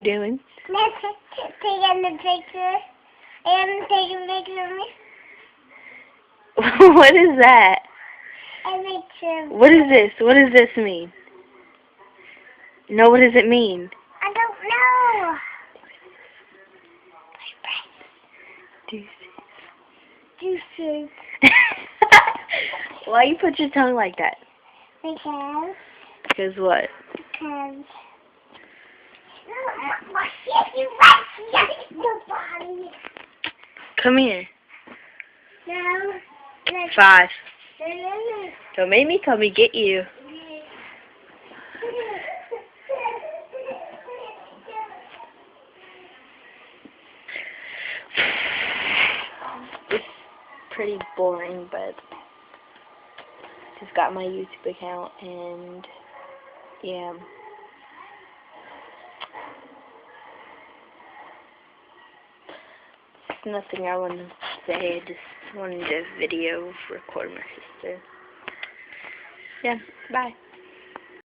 doing? Taking the picture. I'm taking a picture of me. What is that? A picture. What is this? What does this mean? No, what does it mean? I don't know. Juices. Why you put your tongue like that? Because. Because what? Because. Nobody. Come here. No. 5. No. Don't make me come and get you. It's pretty boring, but just got my YouTube account and yeah. Just nothing I wanted to say. I just wanted to record my sister. Yeah, bye.